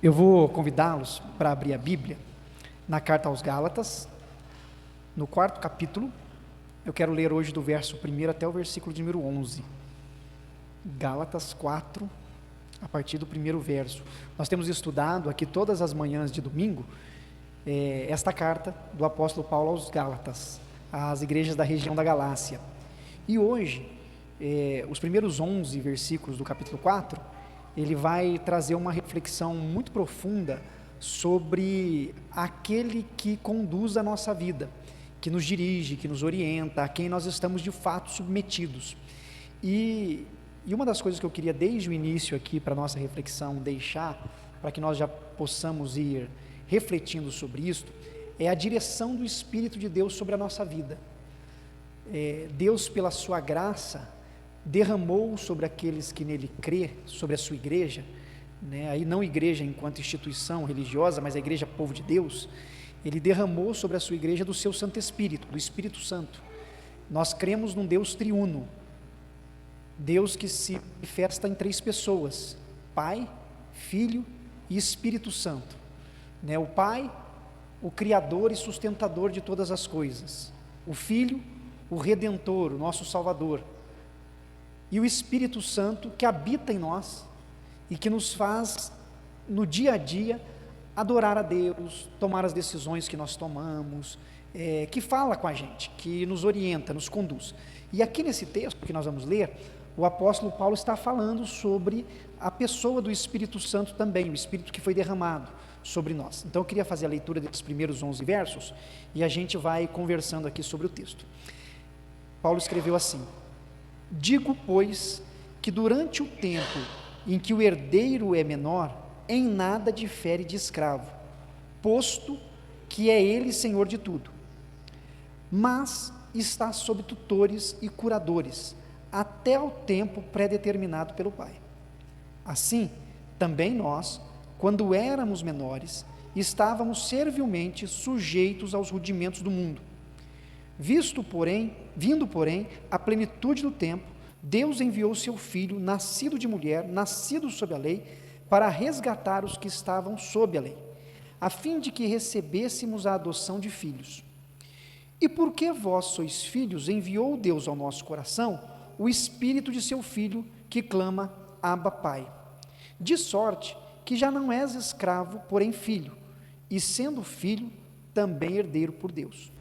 Eu vou convidá-los para abrir a Bíblia na carta aos Gálatas, no 4º capítulo. Eu quero ler hoje do verso 1 até o versículo de número 11. Gálatas 4, a partir do 1º verso. Nós temos estudado aqui todas as manhãs de domingo esta carta do apóstolo Paulo aos Gálatas, às igrejas da região da Galácia. E hoje, os primeiros 11 versículos do capítulo 4, ele vai trazer uma reflexão muito profunda sobre aquele que conduz a nossa vida, que nos dirige, que nos orienta, a quem nós estamos de fato submetidos. E uma das coisas que eu queria desde o início aqui para a nossa reflexão deixar, para que nós já possamos ir refletindo sobre isso, é a direção do Espírito de Deus sobre a nossa vida. Deus, pela sua graça, derramou sobre aqueles que nele crê, sobre a sua igreja, aí não igreja enquanto instituição religiosa, mas a igreja povo de Deus, ele derramou sobre a sua igreja do seu Santo Espírito, do Espírito Santo. Nós cremos num Deus triuno, Deus que se manifesta em 3 pessoas, Pai, Filho e Espírito Santo. O Pai, o Criador e sustentador de todas as coisas, o Filho, o Redentor, o nosso Salvador, e o Espírito Santo que habita em nós e que nos faz no dia a dia adorar a Deus, tomar as decisões que nós tomamos, que fala com a gente, que nos orienta, nos conduz. E aqui nesse texto que nós vamos ler, o apóstolo Paulo está falando sobre a pessoa do Espírito Santo também, o Espírito que foi derramado sobre nós. Então eu queria fazer a leitura desses primeiros 11 versos e a gente vai conversando aqui sobre o texto. Paulo escreveu assim: digo, pois, que durante o tempo em que o herdeiro é menor, em nada difere de escravo, posto que é ele senhor de tudo, mas está sob tutores e curadores, até ao tempo pré-determinado pelo Pai. Assim, também nós, quando éramos menores, estávamos servilmente sujeitos aos rudimentos do mundo. Vindo, porém, a plenitude do tempo, Deus enviou seu Filho, nascido de mulher, nascido sob a lei, para resgatar os que estavam sob a lei, a fim de que recebêssemos a adoção de filhos. E porque vós sois filhos, enviou Deus ao nosso coração o Espírito de seu Filho, que clama, Abba, Pai. De sorte que já não és escravo, porém filho, e sendo filho, também herdeiro por Deus.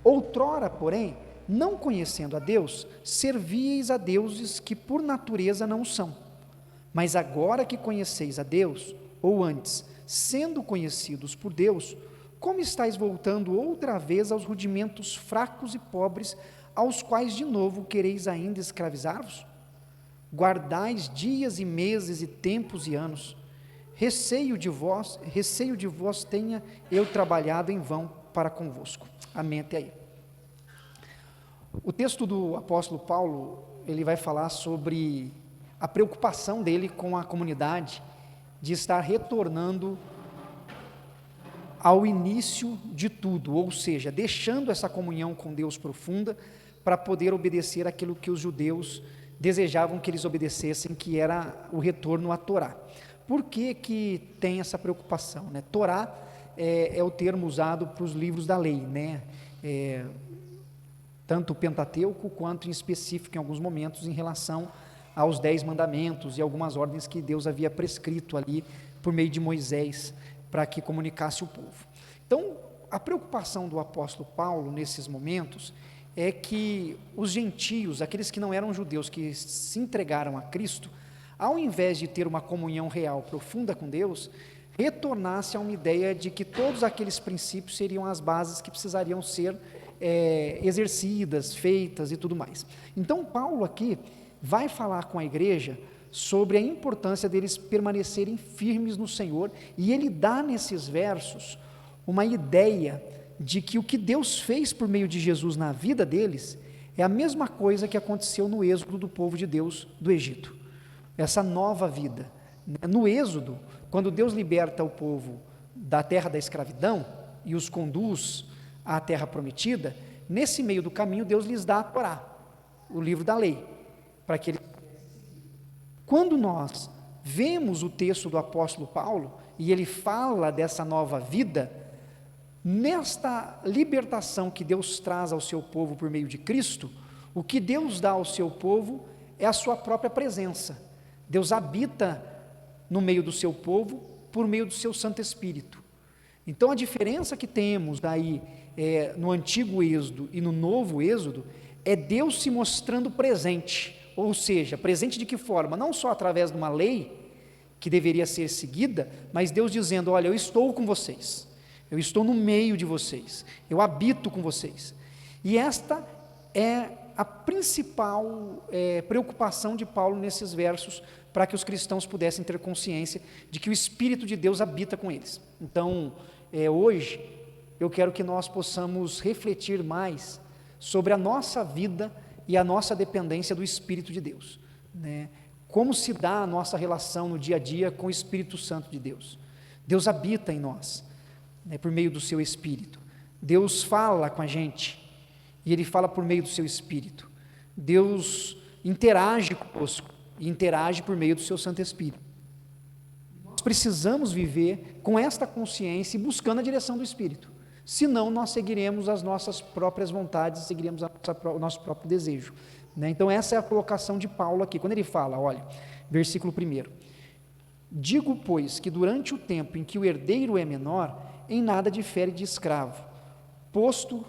Outrora, porém, não conhecendo a Deus, servíeis a deuses que por natureza não são. Mas agora que conheceis a Deus, ou antes, sendo conhecidos por Deus, como estáis voltando outra vez aos rudimentos fracos e pobres, aos quais de novo quereis ainda escravizar-vos? Guardais dias e meses e tempos e anos. Receio de vós tenha eu trabalhado em vão para convosco. Amém até aí. O texto do apóstolo Paulo, ele vai falar sobre a preocupação dele com a comunidade de estar retornando ao início de tudo, ou seja, deixando essa comunhão com Deus profunda para poder obedecer aquilo que os judeus desejavam que eles obedecessem, que era o retorno à Torá. Por que que tem essa preocupação? Torá é o termo usado para os livros da lei, tanto o Pentateuco quanto em específico em alguns momentos em relação aos 10 mandamentos e algumas ordens que Deus havia prescrito ali por meio de Moisés para que comunicasse o povo. Então, a preocupação do apóstolo Paulo nesses momentos é que os gentios, aqueles que não eram judeus, que se entregaram a Cristo, ao invés de ter uma comunhão real profunda com Deus, retornasse a uma ideia de que todos aqueles princípios seriam as bases que precisariam ser exercidas, feitas e tudo mais. Então Paulo aqui vai falar com a igreja sobre a importância deles permanecerem firmes no Senhor, e ele dá nesses versos uma ideia de que o que Deus fez por meio de Jesus na vida deles é a mesma coisa que aconteceu no êxodo do povo de Deus do Egito, essa nova vida. No êxodo, quando Deus liberta o povo da terra da escravidão e os conduz à terra prometida, nesse meio do caminho Deus lhes dá a Torá, o livro da lei, para que eles... Quando nós vemos o texto do apóstolo Paulo, e ele fala dessa nova vida, nesta libertação que Deus traz ao seu povo por meio de Cristo, o que Deus dá ao seu povo é a sua própria presença. Deus habita no meio do seu povo por meio do seu Santo Espírito. Então a diferença que temos aí no antigo Êxodo e no novo Êxodo é Deus se mostrando presente, ou seja, presente de que forma? Não só através de uma lei que deveria ser seguida, mas Deus dizendo: olha, eu estou com vocês, eu estou no meio de vocês, eu habito com vocês. E esta é a principal preocupação de Paulo nesses versos, para que os cristãos pudessem ter consciência de que o Espírito de Deus habita com eles. Então, hoje, eu quero que nós possamos refletir mais sobre a nossa vida e a nossa dependência do Espírito de Deus, né? Como se dá a nossa relação no dia a dia com o Espírito Santo de Deus. Deus habita em nós, né, por meio do seu Espírito. Deus fala com a gente, e Ele fala por meio do seu Espírito. Deus interage conosco, e interage por meio do seu Santo Espírito. Nós precisamos viver com esta consciência e buscando a direção do Espírito, senão nós seguiremos as nossas próprias vontades, seguiremos o nosso próprio desejo, né? Então essa é a colocação de Paulo aqui, quando ele fala, olha, versículo 1: digo, pois, que durante o tempo em que o herdeiro é menor, em nada difere de escravo, posto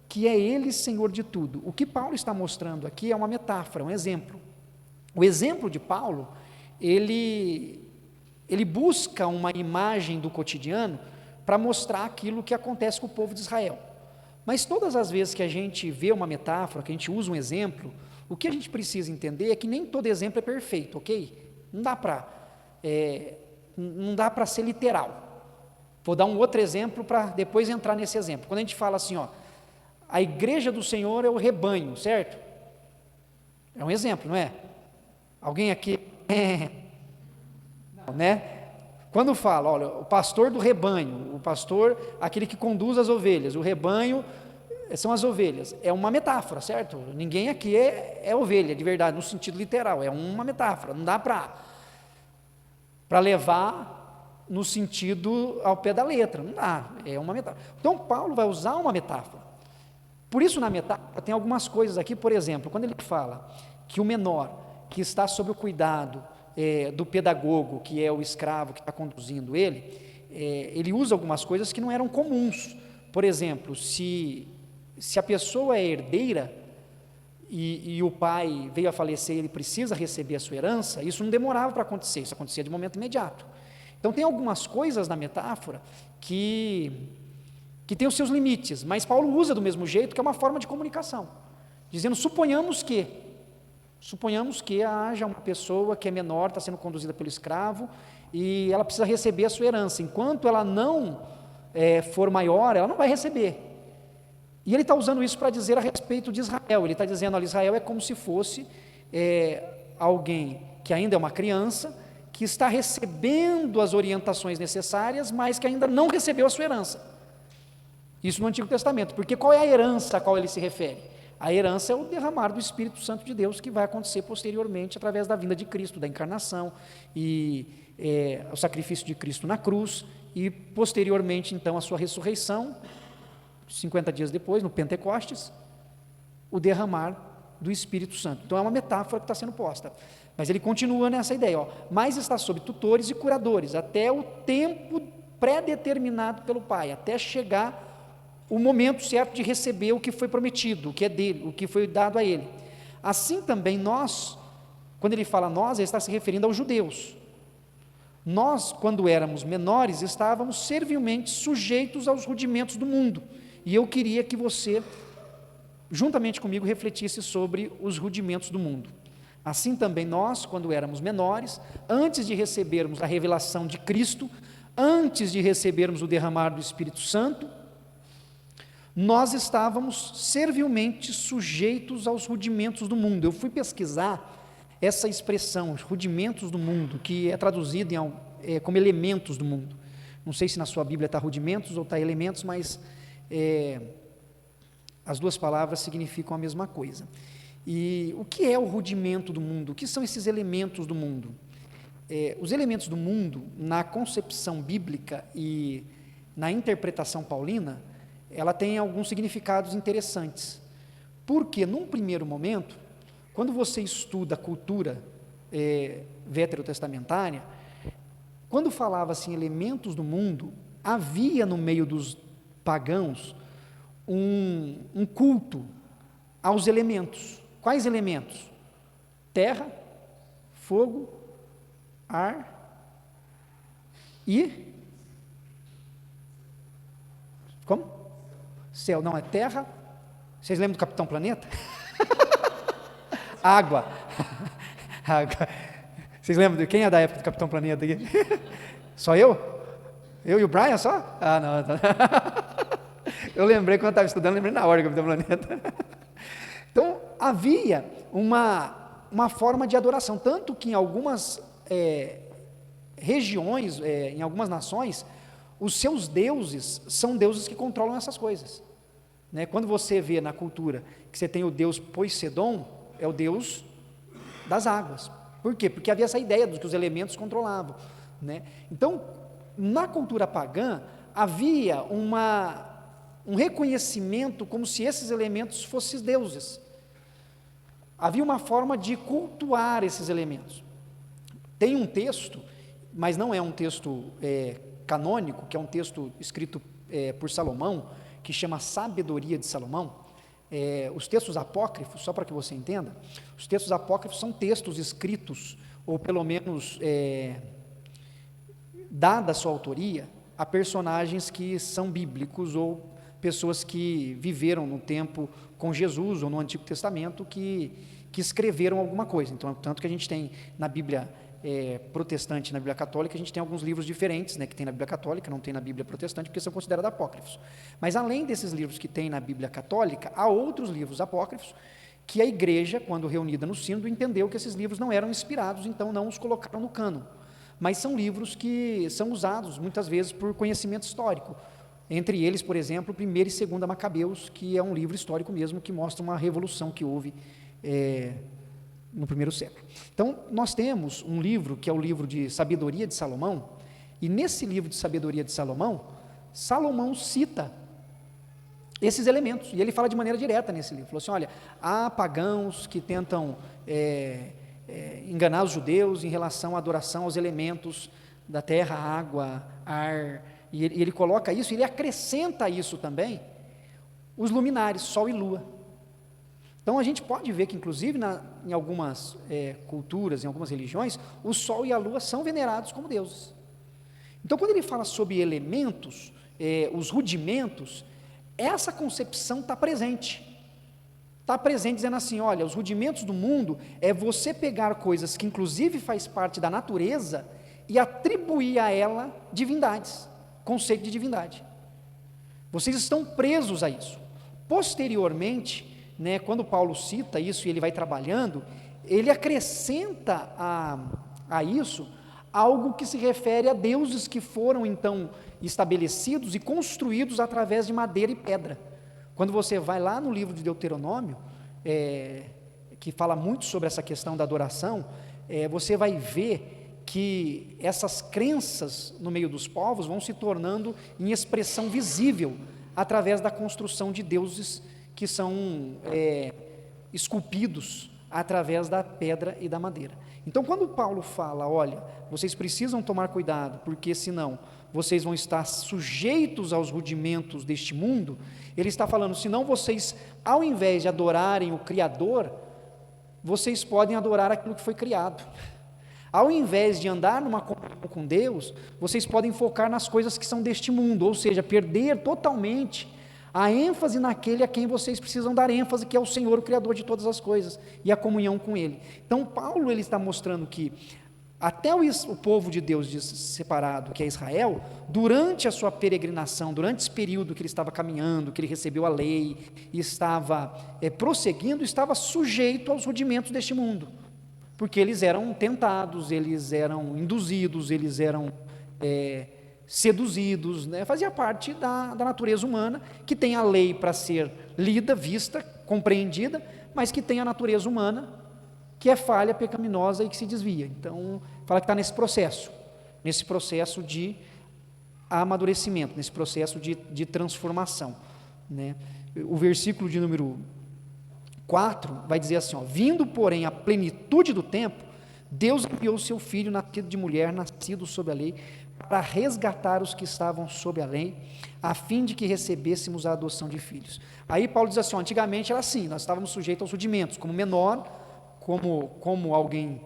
que é ele senhor de tudo. O que Paulo está mostrando aqui é uma metáfora, um exemplo. O exemplo de Paulo, ele busca uma imagem do cotidiano para mostrar aquilo que acontece com o povo de Israel. Mas todas as vezes que a gente vê uma metáfora, que a gente usa um exemplo, o que a gente precisa entender é que nem todo exemplo é perfeito, ok? Não dá para ser literal. Vou dar um outro exemplo para depois entrar nesse exemplo. Quando a gente fala assim, ó, a igreja do Senhor é o rebanho, certo? É um exemplo, não é? Alguém aqui, não, né? Quando fala, olha, o pastor do rebanho, o pastor, aquele que conduz as ovelhas, o rebanho são as ovelhas, é uma metáfora, certo? Ninguém aqui é ovelha, de verdade, no sentido literal, é uma metáfora, não dá para levar no sentido ao pé da letra, não dá, é uma metáfora. Então Paulo vai usar uma metáfora, por isso na metáfora tem algumas coisas aqui, por exemplo, quando ele fala que o menor, que está sob o cuidado do pedagogo, que é o escravo que está conduzindo ele usa algumas coisas que não eram comuns. Por exemplo, se a pessoa é herdeira e o pai veio a falecer e ele precisa receber a sua herança, isso não demorava para acontecer, isso acontecia de momento imediato. Então tem algumas coisas na metáfora que tem os seus limites, mas Paulo usa do mesmo jeito, que é uma forma de comunicação, dizendo, suponhamos que haja uma pessoa que é menor, está sendo conduzida pelo escravo, e ela precisa receber a sua herança. Enquanto ela não for maior, ela não vai receber. E ele está usando isso para dizer a respeito de Israel. Ele está dizendo, olha, Israel é como se fosse alguém que ainda é uma criança, que está recebendo as orientações necessárias, mas que ainda não recebeu a sua herança. Isso no Antigo Testamento, porque qual é a herança a qual ele se refere? A herança é o derramar do Espírito Santo de Deus, que vai acontecer posteriormente através da vinda de Cristo, da encarnação, e o sacrifício de Cristo na cruz, e posteriormente então a sua ressurreição, 50 dias depois, no Pentecostes, o derramar do Espírito Santo. Então é uma metáfora que está sendo posta, mas ele continua nessa ideia, ó, mas está sob tutores e curadores, até o tempo pré-determinado pelo Pai, até chegar o momento certo de receber o que foi prometido, o que é dele, o que foi dado a ele. Assim também nós, quando ele fala nós, ele está se referindo aos judeus. Nós, quando éramos menores, estávamos servilmente sujeitos aos rudimentos do mundo, e eu queria que você, juntamente comigo, refletisse sobre os rudimentos do mundo. Assim também nós, quando éramos menores, antes de recebermos a revelação de Cristo, antes de recebermos o derramar do Espírito Santo, nós estávamos servilmente sujeitos aos rudimentos do mundo. Eu fui pesquisar essa expressão, os rudimentos do mundo, que é traduzida como elementos do mundo. Não sei se na sua Bíblia está rudimentos ou está elementos, mas as duas palavras significam a mesma coisa. E o que é o rudimento do mundo? O que são esses elementos do mundo? os elementos do mundo, na concepção bíblica e na interpretação paulina, ela tem alguns significados interessantes. Porque, num primeiro momento, quando você estuda a cultura veterotestamentária, quando falava-se em elementos do mundo, havia no meio dos pagãos um culto aos elementos. Quais elementos? Terra, fogo, ar e... Como? Céu, não, é terra. Vocês lembram do Capitão Planeta? Água. Água. Vocês lembram de quem é da época do Capitão Planeta aqui? Só eu? Eu e o Brian só? Ah, não. Eu lembrei quando eu estava estudando, lembrei na hora do Capitão Planeta. Então, havia uma forma de adoração, tanto que em algumas regiões, em algumas nações, os seus deuses são deuses que controlam essas coisas. Né? Quando você vê na cultura que você tem o deus Poseidon, é o deus das águas. Por quê? Porque havia essa ideia de que os elementos controlavam. Né? Então, na cultura pagã, havia um reconhecimento como se esses elementos fossem deuses. Havia uma forma de cultuar esses elementos. Tem um texto, mas não é um texto canônico, que é um texto escrito por Salomão, que chama Sabedoria de Salomão. Os textos apócrifos, só para que você entenda, os textos apócrifos são textos escritos, ou pelo menos dada a sua autoria, a personagens que são bíblicos, ou pessoas que viveram no tempo com Jesus, ou no Antigo Testamento, que escreveram alguma coisa. Então, tanto que a gente tem na Bíblia protestante, na Bíblia católica, a gente tem alguns livros diferentes, né, que tem na Bíblia católica, não tem na Bíblia protestante, porque são considerados apócrifos. Mas além desses livros que tem na Bíblia católica, há outros livros apócrifos que a igreja, quando reunida no sínodo, entendeu que esses livros não eram inspirados, então não os colocaram no cânon. Mas são livros que são usados muitas vezes por conhecimento histórico. Entre eles, por exemplo, 1º e 2º Macabeus, que é um livro histórico mesmo, que mostra uma revolução que houve no primeiro século. Então, nós temos um livro, que é o livro de Sabedoria de Salomão, e nesse livro de Sabedoria de Salomão, Salomão cita esses elementos, e ele fala de maneira direta nesse livro, falou assim, olha, há pagãos que tentam enganar os judeus em relação à adoração aos elementos da terra, água, ar, e ele coloca isso, ele acrescenta isso também, os luminares, sol e lua. Então, a gente pode ver que, inclusive, em algumas culturas, em algumas religiões, o sol e a lua são venerados como deuses. Então, quando ele fala sobre elementos, os rudimentos, essa concepção está presente. Está presente dizendo assim, olha, os rudimentos do mundo é você pegar coisas que, inclusive, faz parte da natureza e atribuir a ela divindades, conceito de divindade. Vocês estão presos a isso. Posteriormente, né, quando Paulo cita isso e ele vai trabalhando, ele acrescenta a isso algo que se refere a deuses que foram então estabelecidos e construídos através de madeira e pedra. Quando você vai lá no livro de Deuteronômio, que fala muito sobre essa questão da adoração, você vai ver que essas crenças no meio dos povos vão se tornando em expressão visível através da construção de deuses que são esculpidos através da pedra e da madeira. Então, quando Paulo fala, olha, vocês precisam tomar cuidado, porque senão vocês vão estar sujeitos aos rudimentos deste mundo, ele está falando, senão vocês, ao invés de adorarem o Criador, vocês podem adorar aquilo que foi criado. Ao invés de andar numa comunhão com Deus, vocês podem focar nas coisas que são deste mundo, ou seja, perder totalmente a ênfase naquele a quem vocês precisam dar ênfase, que é o Senhor, o Criador de todas as coisas, e a comunhão com Ele. Então, Paulo ele está mostrando que até o povo de Deus separado, que é Israel, durante a sua peregrinação, durante esse período que ele estava caminhando, que ele recebeu a lei, e estava prosseguindo, estava sujeito aos rudimentos deste mundo, porque eles eram tentados, eles eram induzidos, eles eram seduzidos, né? Fazia parte da natureza humana, que tem a lei para ser lida, vista, compreendida, mas que tem a natureza humana, que é falha, pecaminosa e que se desvia. Então, fala que está nesse processo de amadurecimento, nesse processo de transformação, né? O versículo de número 4 vai dizer assim, ó, vindo, porém, a plenitude do tempo, Deus enviou o seu Filho, nascido de mulher, nascido sob a lei, para resgatar os que estavam sob a lei, a fim de que recebêssemos a adoção de filhos. Aí Paulo diz assim, ó, antigamente era assim, nós estávamos sujeitos aos rudimentos, como menor, como alguém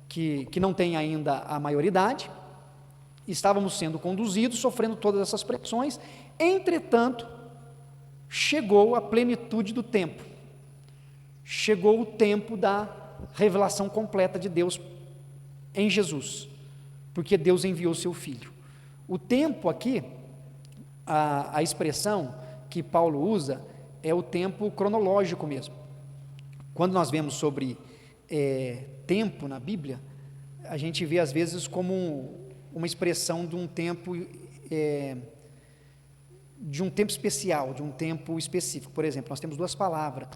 que não tem ainda a maioridade, estávamos sendo conduzidos, sofrendo todas essas pressões, entretanto, chegou a plenitude do tempo, chegou o tempo da revelação completa de Deus em Jesus, porque Deus enviou o seu Filho. O tempo aqui, a expressão que Paulo usa, é o tempo cronológico mesmo. Quando nós vemos sobre tempo na Bíblia, a gente vê às vezes como uma expressão de um tempo especial, de um tempo específico. Por exemplo, nós temos duas palavras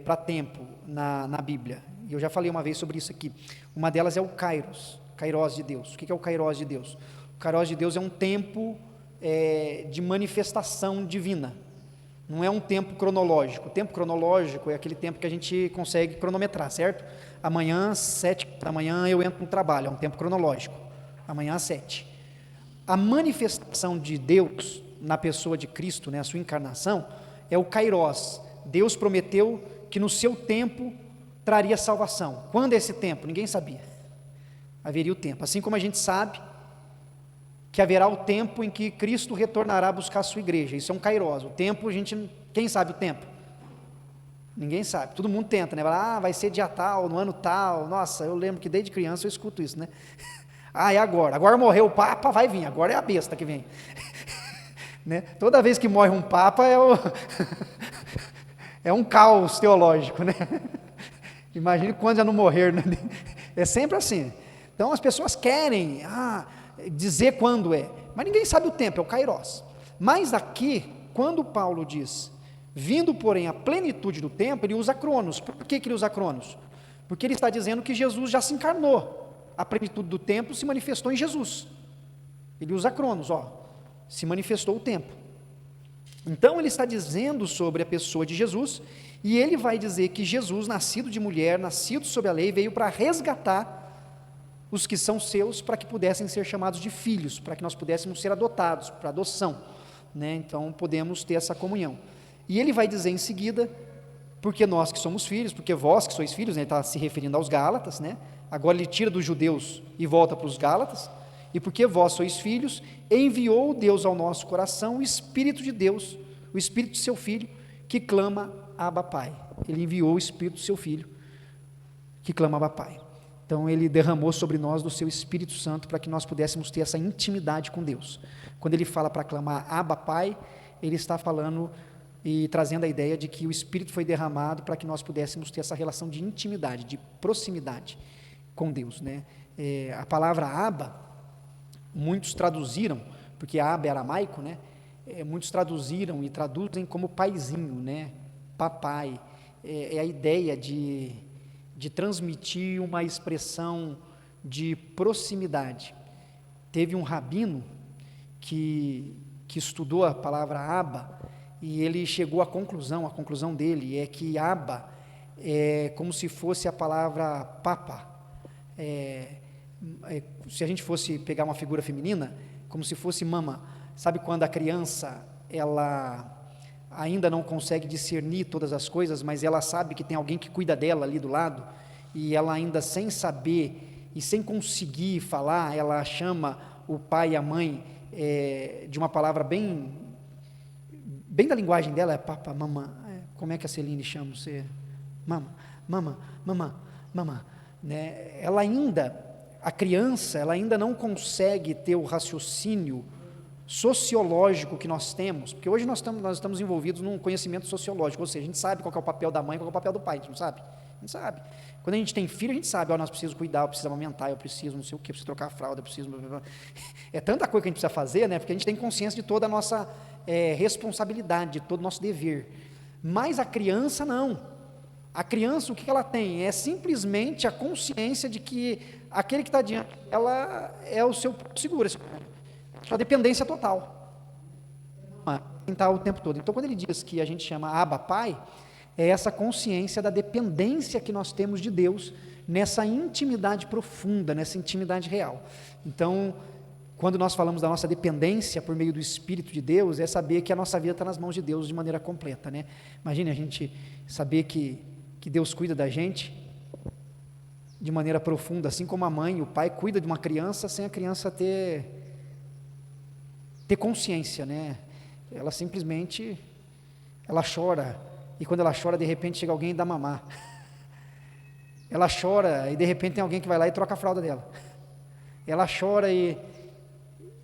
para tempo na Bíblia, e eu já falei uma vez sobre isso aqui. Uma delas é o Kairos de Deus. O que é o Kairos de Deus? O Kairos de Deus é um tempo de manifestação divina, não é um tempo cronológico. O tempo cronológico é aquele tempo que a gente consegue cronometrar, certo? Amanhã, 7 da manhã, eu entro no trabalho, é um tempo cronológico, amanhã às 7. A manifestação de Deus na pessoa de Cristo, né, a sua encarnação, é o Kairos. Deus prometeu que no seu tempo traria salvação. Quando é esse tempo? Ninguém sabia. Haveria o tempo, assim como a gente sabe que haverá o tempo em que Cristo retornará a buscar a sua igreja. Isso é um Kairos. O tempo, quem sabe o tempo? Ninguém sabe. Todo mundo tenta, né? Vai ser dia tal, no ano tal. Nossa, eu lembro que desde criança eu escuto isso, né? É agora. Agora morreu o Papa, vai vir. Agora é a besta que vem. Né? Toda vez que morre um Papa é um caos teológico, né? Imagine quando já não morrer, né? É sempre assim. Então as pessoas querem dizer quando é, mas ninguém sabe o tempo, é o Kairos. Mas aqui, quando Paulo diz, vindo porém a plenitude do tempo, ele usa Cronos. Por que ele usa Cronos? Porque ele está dizendo que Jesus já se encarnou, a plenitude do tempo se manifestou em Jesus. Ele usa Cronos, se manifestou o tempo. Então ele está dizendo sobre a pessoa de Jesus, e ele vai dizer que Jesus, nascido de mulher, nascido sob a lei, veio para resgatar os que são seus, para que pudessem ser chamados de filhos, para que nós pudéssemos ser adotados, para adoção, né? Então podemos ter essa comunhão. E ele vai dizer em seguida, porque nós que somos filhos, porque vós que sois filhos, né? Ele está se referindo aos Gálatas, né? Agora ele tira dos judeus e volta para os Gálatas, e porque vós sois filhos, enviou Deus ao nosso coração o Espírito de Deus, o Espírito de seu Filho, que clama Abba Pai. Ele enviou o Espírito do seu Filho, que clama Abba Pai. Então ele derramou sobre nós do seu Espírito Santo, para que nós pudéssemos ter essa intimidade com Deus. Quando ele fala para clamar Abba Pai, ele está falando e trazendo a ideia de que o Espírito foi derramado para que nós pudéssemos ter essa relação de intimidade, de proximidade com Deus, né? A palavra Abba, muitos traduziram, porque Abba é aramaico, né? Muitos traduziram e traduzem como paizinho, né? Papai. É a ideia de transmitir uma expressão de proximidade. Teve um rabino que estudou a palavra Abba, e ele chegou à conclusão, a conclusão dele é que Abba é como se fosse a palavra papa. Se a gente fosse pegar uma figura feminina, como se fosse mama. Sabe quando a criança, ela ainda não consegue discernir todas as coisas, mas ela sabe que tem alguém que cuida dela ali do lado, e ela ainda sem saber e sem conseguir falar, ela chama o pai e a mãe de uma palavra bem da linguagem dela, é papa, mamã. Como é que a Celine chama você? Mama, mama, mamã, mamã, né? A criança, ela ainda não consegue ter o raciocínio sociológico que nós temos, porque hoje nós estamos envolvidos num conhecimento sociológico, ou seja, a gente sabe qual é o papel da mãe, qual é o papel do pai, a gente não sabe? A gente sabe. Quando a gente tem filho, a gente sabe, nós precisamos cuidar, eu preciso amamentar, eu preciso não sei o que, eu preciso trocar a fralda, eu preciso... É tanta coisa que a gente precisa fazer, né? Porque a gente tem consciência de toda a nossa responsabilidade, de todo o nosso dever. Mas a criança não. A criança, o que ela tem? É simplesmente a consciência de que aquele que está diante dela é o seu seguro, sua dependência total. Está o tempo todo. Então, quando ele diz que a gente chama Abba Pai, é essa consciência da dependência que nós temos de Deus nessa intimidade profunda, nessa intimidade real. Então, quando nós falamos da nossa dependência por meio do Espírito de Deus, é saber que a nossa vida está nas mãos de Deus de maneira completa, né? Imagine a gente saber que Deus cuida da gente de maneira profunda, assim como a mãe, o pai cuida de uma criança sem a criança ter consciência, né? Ela simplesmente, ela chora, e quando ela chora, de repente chega alguém e dá mamar. Ela chora, e de repente tem alguém que vai lá e troca a fralda dela. Ela chora e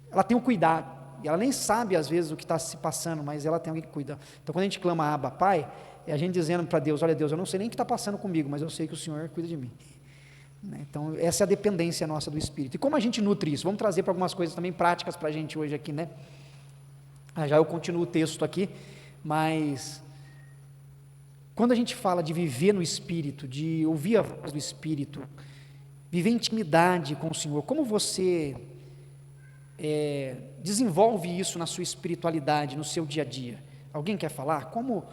ela tem um cuidado, e ela nem sabe às vezes o que está se passando, mas ela tem alguém que cuida. Então quando a gente clama Abba Pai, é a gente dizendo para Deus, olha Deus, eu não sei nem o que está passando comigo, mas eu sei que o Senhor cuida de mim. Então essa é a dependência nossa do Espírito. E como a gente nutre isso? Vamos trazer para algumas coisas também práticas para a gente hoje aqui, né? Já eu continuo o texto aqui, mas quando a gente fala de viver no Espírito, de ouvir a voz do Espírito, viver em intimidade com o Senhor, como você desenvolve isso na sua espiritualidade, no seu dia a dia? Alguém quer falar? Como,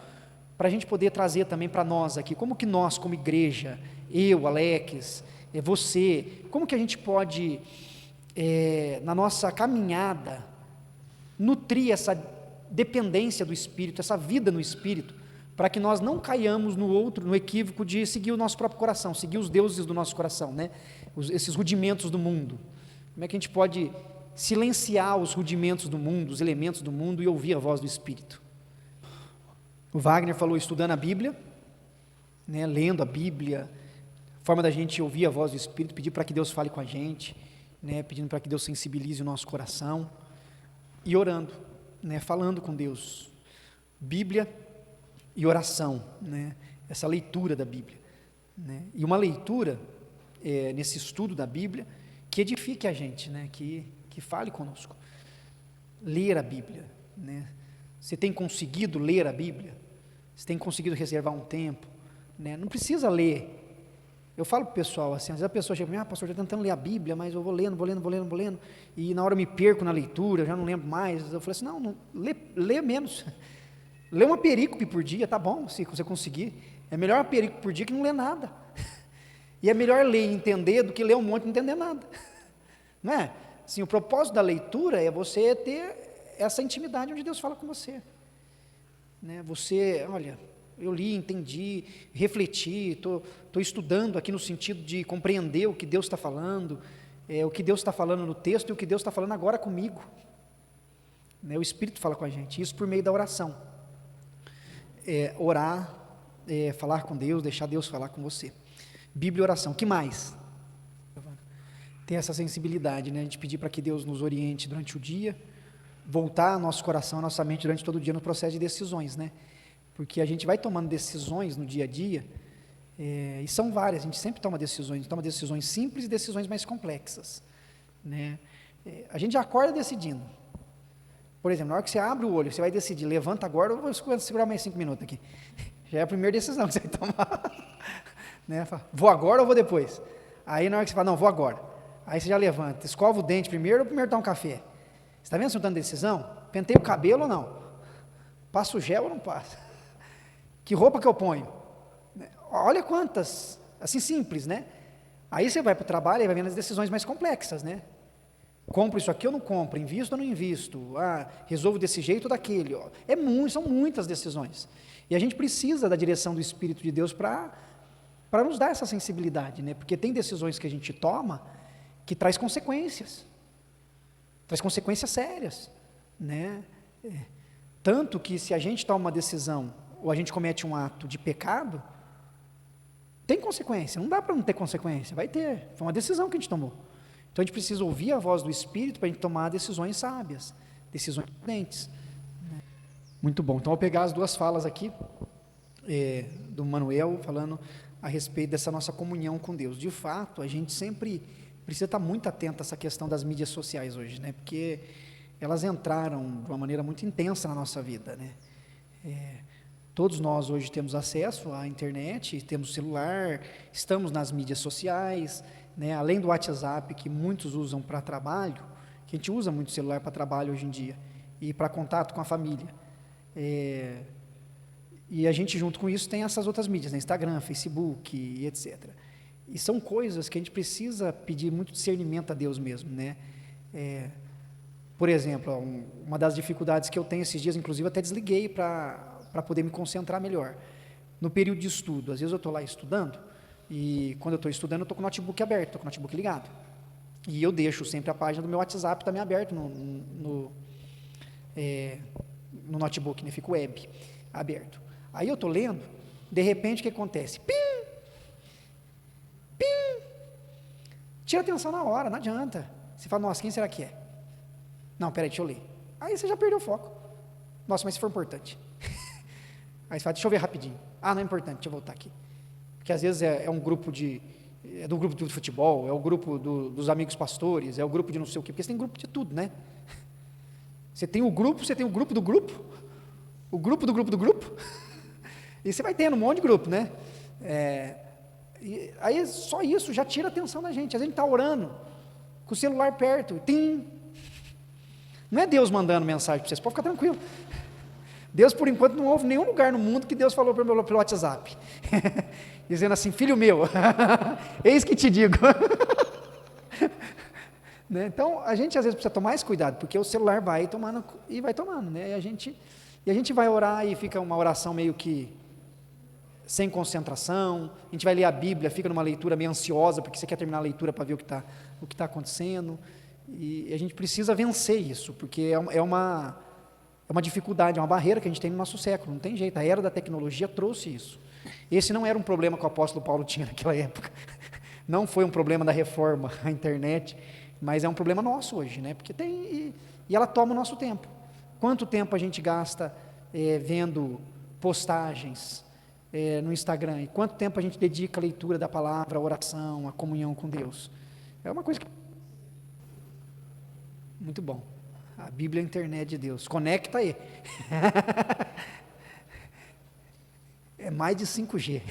para a gente poder trazer também para nós aqui, como que nós como igreja, eu, Alex, você, como que a gente pode, na nossa caminhada, nutrir essa dependência do Espírito, essa vida no Espírito, para que nós não caiamos no equívoco de seguir o nosso próprio coração, seguir os deuses do nosso coração, né? Esses rudimentos do mundo. Como é que a gente pode silenciar os rudimentos do mundo, os elementos do mundo e ouvir a voz do Espírito? O Wagner falou estudando a Bíblia, né? Lendo a Bíblia, forma da gente ouvir a voz do Espírito, pedir para que Deus fale com a gente, né? Pedindo para que Deus sensibilize o nosso coração, e orando, né, falando com Deus, Bíblia e oração, né, essa leitura da Bíblia, né, e uma leitura, nesse estudo da Bíblia, que edifique a gente, né, que fale conosco, ler a Bíblia, né, você tem conseguido ler a Bíblia? Você tem conseguido reservar um tempo, né, não precisa ler. Eu falo para o pessoal assim, às vezes a pessoa chega para mim, pastor, estou tentando ler a Bíblia, mas eu vou lendo, e na hora eu me perco na leitura, eu já não lembro mais. Eu falei assim, não lê menos, lê uma perícope por dia, tá bom, se você conseguir. É melhor uma perícope por dia que não ler nada. E é melhor ler e entender do que ler um monte e não entender nada. Não é? Assim, o propósito da leitura é você ter essa intimidade onde Deus fala com você. Né? Você, olha, eu li, entendi, refleti, estou estudando aqui no sentido de compreender o que Deus está falando, o que Deus está falando no texto e o que Deus está falando agora comigo. Né? O Espírito fala com a gente, isso por meio da oração. Orar, falar com Deus, deixar Deus falar com você. Bíblia e oração, o que mais? Ter essa sensibilidade, né? A gente pedir para que Deus nos oriente durante o dia, voltar nosso coração, nossa mente durante todo o dia no processo de decisões, né? Porque a gente vai tomando decisões no dia a dia, e são várias, a gente sempre toma decisões simples e decisões mais complexas, né? A gente já acorda decidindo. Por exemplo, na hora que você abre o olho, você vai decidir, levanta agora ou vou segurar mais 5 minutos aqui? Já é a primeira decisão que você vai tomar. Né? Vou agora ou vou depois? Aí na hora que você fala, não, vou agora. Aí você já levanta, escova o dente primeiro ou primeiro dá um café? Você está vendo você tomando decisão? Pentei o cabelo ou não? Passo o gel ou não passo? Que roupa que eu ponho? Olha quantas, assim simples, né? Aí você vai para o trabalho e vai vendo as decisões mais complexas, né? Compro isso aqui ou não compro? Invisto ou não invisto? Resolvo desse jeito ou daquele? São muitas decisões. E a gente precisa da direção do Espírito de Deus para nos dar essa sensibilidade, né? Porque tem decisões que a gente toma que traz consequências sérias, né? Tanto que se a gente toma uma decisão ou a gente comete um ato de pecado, tem consequência, não dá para não ter consequência, vai ter, foi uma decisão que a gente tomou. Então a gente precisa ouvir a voz do Espírito para a gente tomar decisões sábias, decisões prudentes. Muito bom, então eu vou pegar as duas falas aqui, do Manuel, falando a respeito dessa nossa comunhão com Deus. De fato, a gente sempre precisa estar muito atento a essa questão das mídias sociais hoje, né? Porque elas entraram de uma maneira muito intensa na nossa vida, né? Todos nós hoje temos acesso à internet, temos celular, estamos nas mídias sociais, né? Além do WhatsApp, que muitos usam para trabalho, que a gente usa muito celular para trabalho hoje em dia, e para contato com a família. E a gente, junto com isso, tem essas outras mídias, né? Instagram, Facebook, e etc. E são coisas que a gente precisa pedir muito discernimento a Deus mesmo, né? Por exemplo, uma das dificuldades que eu tenho esses dias, inclusive até desliguei para poder me concentrar melhor. No período de estudo, às vezes eu estou lá estudando, e quando eu estou estudando eu estou com o notebook aberto, estou com o notebook ligado. E eu deixo sempre a página do meu WhatsApp também aberta no notebook, né? Fica o web aberto. Aí eu estou lendo, de repente o que acontece? Pim! Pim! Tira atenção na hora, não adianta. Você fala, nossa, quem será que é? Não, peraí, deixa eu ler. Aí você já perdeu o foco. Nossa, mas se for importante. Aí você fala, deixa eu ver rapidinho. Ah, não é importante, deixa eu voltar aqui. Porque às vezes é um grupo é do grupo de futebol, é o grupo dos amigos pastores, é o grupo de não sei o quê, porque você tem grupo de tudo, né? Você tem o grupo do grupo, o grupo do grupo do grupo, e você vai tendo um monte de grupo, né? E aí só isso já tira a atenção da gente. Às vezes a gente está orando, com o celular perto, tim. Não é Deus mandando mensagem para vocês, pode ficar tranquilo. Deus, por enquanto, não houve nenhum lugar no mundo que Deus falou pelo WhatsApp, dizendo assim, filho meu, eis que te digo. Né? Então, a gente às vezes precisa tomar esse cuidado, porque o celular vai tomando, né? E a gente vai orar e fica uma oração meio que sem concentração, a gente vai ler a Bíblia, fica numa leitura meio ansiosa, porque você quer terminar a leitura para ver o que tá acontecendo, e a gente precisa vencer isso, porque é uma dificuldade, é uma barreira que a gente tem no nosso século, não tem jeito, a era da tecnologia trouxe isso. Esse não era um problema que o apóstolo Paulo tinha naquela época, não foi um problema da reforma, a internet, mas é um problema nosso hoje, né? Porque tem, e ela toma o nosso tempo. Quanto tempo a gente gasta vendo postagens no Instagram, e quanto tempo a gente dedica à leitura da palavra, à oração, à comunhão com Deus? É uma coisa que... Muito bom. A Bíblia é a internet de Deus. Conecta aí. É mais de 5G.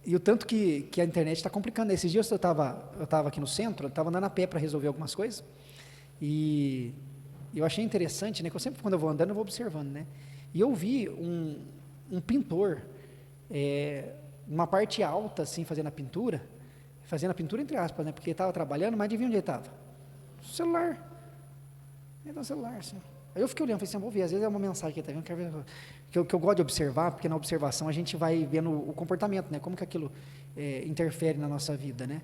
E o tanto que a internet está complicando. Esses dias eu estava aqui no centro, eu estava andando a pé para resolver algumas coisas, e eu achei interessante, né, que eu sempre, quando eu vou andando, eu vou observando, né, e eu vi um pintor, uma parte alta, assim, fazendo a pintura entre aspas, né, porque ele estava trabalhando, mas adivinha onde ele estava? No celular. Ele estava no celular, assim. Aí eu fiquei olhando, falei assim, vou ver, às vezes é uma mensagem que ele está vendo, quero ver, que eu gosto de observar, porque na observação a gente vai vendo o comportamento, né, como que aquilo interfere na nossa vida, né,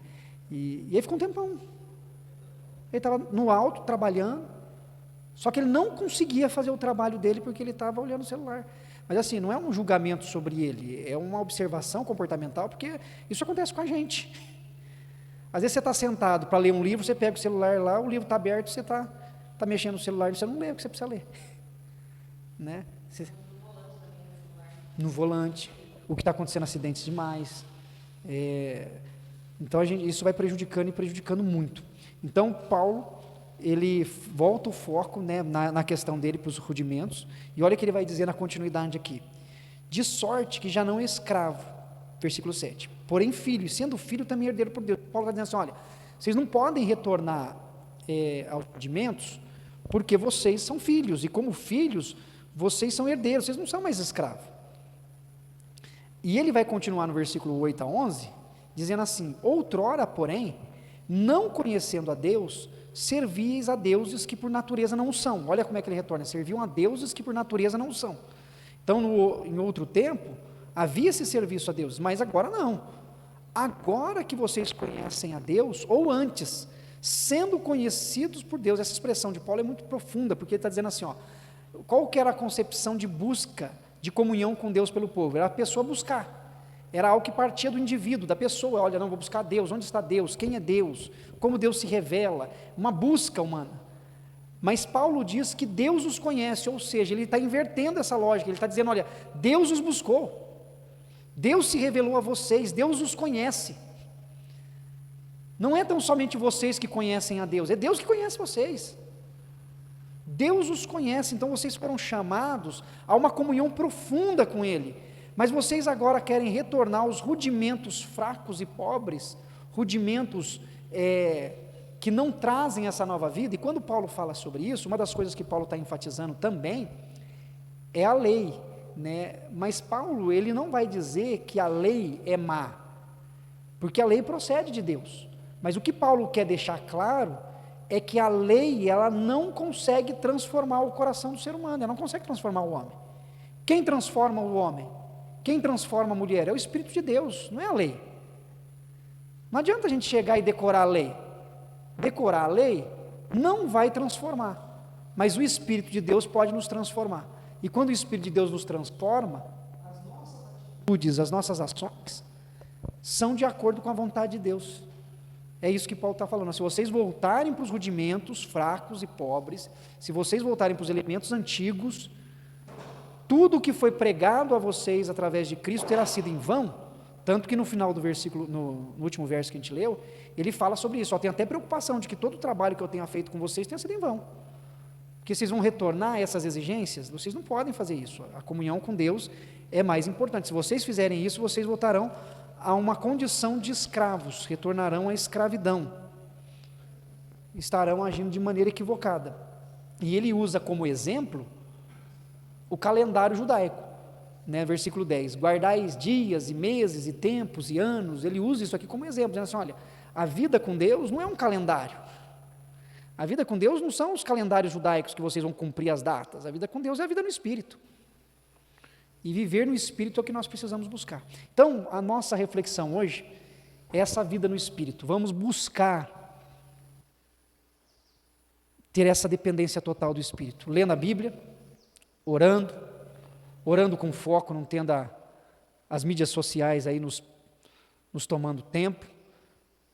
e aí ficou um tempão, ele estava no alto, trabalhando, só que ele não conseguia fazer o trabalho dele, porque ele estava olhando o celular, mas assim, não é um julgamento sobre ele, é uma observação comportamental, porque isso acontece com a gente. Às vezes você está sentado para ler um livro, você pega o celular lá, o livro está aberto, você está mexendo no celular, e você não lê o que você precisa ler, né? No volante, o que está acontecendo, acidentes demais, então isso vai prejudicando muito. Então Paulo, ele volta o foco, né, na questão dele para os rudimentos, e olha o que ele vai dizer na continuidade aqui, de sorte que já não é escravo, versículo 7, porém filho, e sendo filho também herdeiro por Deus. Paulo está dizendo assim, olha, vocês não podem retornar aos rudimentos, porque vocês são filhos, e como filhos, vocês são herdeiros, vocês não são mais escravos. E ele vai continuar no versículo 8 a 11, dizendo assim, outrora, porém, não conhecendo a Deus, servíeis a deuses que por natureza não são. Olha como é que ele retorna, serviam a deuses que por natureza não são. Então, em outro tempo, havia esse serviço a deuses, mas agora não. Agora que vocês conhecem a Deus, ou antes, sendo conhecidos por Deus, essa expressão de Paulo é muito profunda, porque ele está dizendo assim, qual que era a concepção de busca, de comunhão com Deus pelo povo? Era a pessoa buscar, era algo que partia do indivíduo, da pessoa, olha, não, vou buscar Deus, onde está Deus, quem é Deus, como Deus se revela, uma busca humana. Mas Paulo diz que Deus os conhece, ou seja, ele está invertendo essa lógica, ele está dizendo, olha, Deus os buscou, Deus se revelou a vocês, Deus os conhece. Não é tão somente vocês que conhecem a Deus, é Deus que conhece vocês. Deus os conhece, então vocês foram chamados a uma comunhão profunda com Ele, mas vocês agora querem retornar aos rudimentos fracos e pobres, rudimentos que não trazem essa nova vida. E quando Paulo fala sobre isso, uma das coisas que Paulo está enfatizando também é a lei, né? Mas Paulo, ele não vai dizer que a lei é má, porque a lei procede de Deus, mas o que Paulo quer deixar claro é que a lei, ela não consegue transformar o coração do ser humano, ela não consegue transformar o homem. Quem transforma o homem? Quem transforma a mulher? É o Espírito de Deus, não é a lei. Não adianta a gente chegar e decorar a lei. Decorar a lei não vai transformar, mas o Espírito de Deus pode nos transformar. E quando o Espírito de Deus nos transforma, as nossas atitudes, as nossas ações são de acordo com a vontade de Deus. É isso que Paulo está falando. Se vocês voltarem para os rudimentos fracos e pobres, se vocês voltarem para os elementos antigos, tudo o que foi pregado a vocês através de Cristo terá sido em vão. Tanto que no final do versículo, no último verso que a gente leu, ele fala sobre isso. Tem até preocupação de que todo o trabalho que eu tenha feito com vocês tenha sido em vão, porque vocês vão retornar a essas exigências. Vocês não podem fazer isso. A comunhão com Deus é mais importante. Se vocês fizerem isso, vocês voltarão a uma condição de escravos, retornarão à escravidão, estarão agindo de maneira equivocada. E ele usa como exemplo o calendário judaico, né? Versículo 10, guardais dias e meses e tempos e anos. Ele usa isso aqui como exemplo, dizendo assim: olha, a vida com Deus não é um calendário, a vida com Deus não são os calendários judaicos que vocês vão cumprir as datas. A vida com Deus é a vida no Espírito, e viver no Espírito é o que nós precisamos buscar. Então, a nossa reflexão hoje é essa vida no Espírito. Vamos buscar ter essa dependência total do Espírito, lendo a Bíblia, orando com foco, não tendo as mídias sociais aí nos tomando tempo,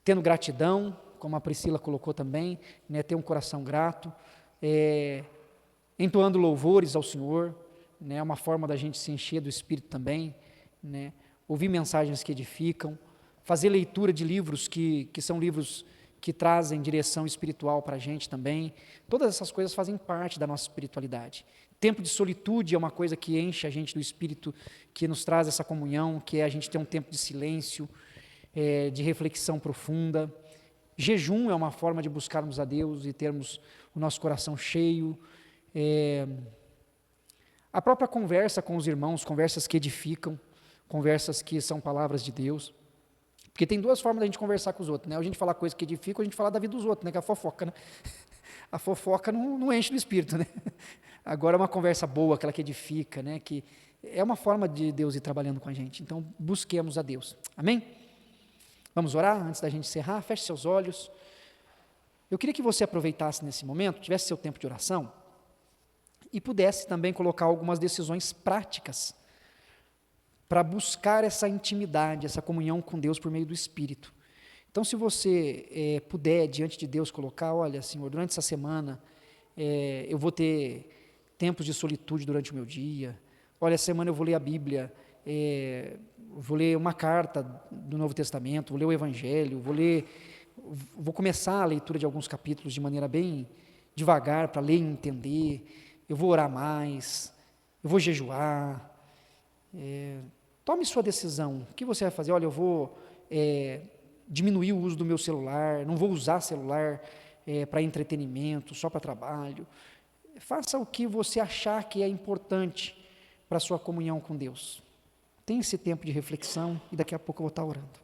tendo gratidão, como a Priscila colocou também, né, ter um coração grato, entoando louvores ao Senhor, né, é uma forma da gente se encher do Espírito também, né, ouvir mensagens que edificam, fazer leitura de livros que são livros que trazem direção espiritual para a gente também. Todas essas coisas fazem parte da nossa espiritualidade. Tempo de solitude é uma coisa que enche a gente do Espírito, que nos traz essa comunhão, que é a gente ter um tempo de silêncio, de reflexão profunda. Jejum é uma forma de buscarmos a Deus e termos o nosso coração cheio. A própria conversa com os irmãos, conversas que edificam, conversas que são palavras de Deus. Porque tem duas formas da gente conversar com os outros, né? Ou a gente falar coisas que edificam, ou a gente falar da vida dos outros, né? Que é a fofoca, né? A fofoca não enche do Espírito, né? Agora uma conversa boa, aquela que edifica, né? Que é uma forma de Deus ir trabalhando com a gente. Então, busquemos a Deus. Amém? Vamos orar antes da gente encerrar? Feche seus olhos. Eu queria que você aproveitasse nesse momento, tivesse seu tempo de oração, e pudesse também colocar algumas decisões práticas para buscar essa intimidade, essa comunhão com Deus por meio do Espírito. Então, se você puder, diante de Deus, colocar: olha, Senhor, durante essa semana, eu vou ter tempos de solitude durante o meu dia. Olha, essa semana eu vou ler a Bíblia, vou ler uma carta do Novo Testamento, vou ler o Evangelho, vou começar a leitura de alguns capítulos de maneira bem devagar, para ler e entender. Eu vou orar mais, eu vou jejuar. Tome sua decisão. O que você vai fazer? Olha, eu vou diminuir o uso do meu celular, não vou usar celular para entretenimento, só para trabalho. Faça o que você achar que é importante para a sua comunhão com Deus. Tenha esse tempo de reflexão e daqui a pouco eu vou estar orando.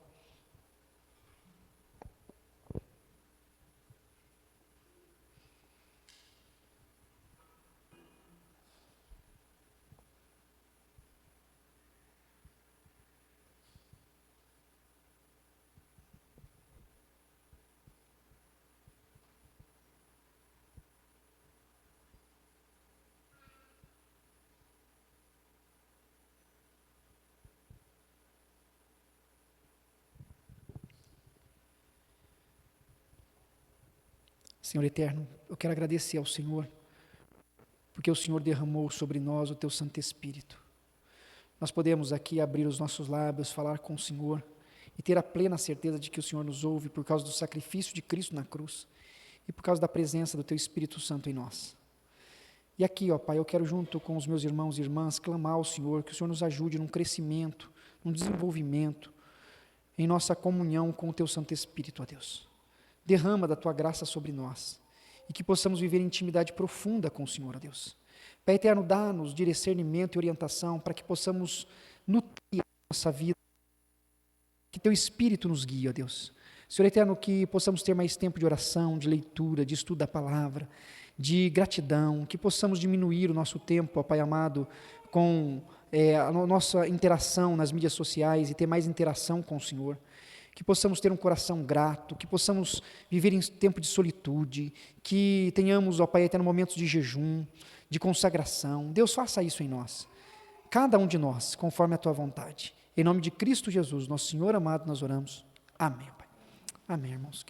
Senhor eterno, eu quero agradecer ao Senhor, porque o Senhor derramou sobre nós o Teu Santo Espírito. Nós podemos aqui abrir os nossos lábios, falar com o Senhor e ter a plena certeza de que o Senhor nos ouve por causa do sacrifício de Cristo na cruz e por causa da presença do Teu Espírito Santo em nós. E aqui, ó Pai, eu quero junto com os meus irmãos e irmãs clamar ao Senhor, que o Senhor nos ajude num crescimento, num desenvolvimento, em nossa comunhão com o Teu Santo Espírito, ó Deus. Derrama da Tua graça sobre nós, e que possamos viver em intimidade profunda com o Senhor, ó Deus. Pai eterno, dá-nos discernimento e orientação para que possamos nutrir a nossa vida, que Teu Espírito nos guie, ó Deus. Senhor eterno, que possamos ter mais tempo de oração, de leitura, de estudo da palavra, de gratidão, que possamos diminuir o nosso tempo, ó Pai amado, com a nossa interação nas mídias sociais e ter mais interação com o Senhor, que possamos ter um coração grato, que possamos viver em tempo de solitude, que tenhamos, ó Pai eterno, momentos de jejum, de consagração. Deus, faça isso em nós, cada um de nós, conforme a Tua vontade. Em nome de Cristo Jesus, nosso Senhor amado, nós oramos. Amém, Pai. Amém, irmãos.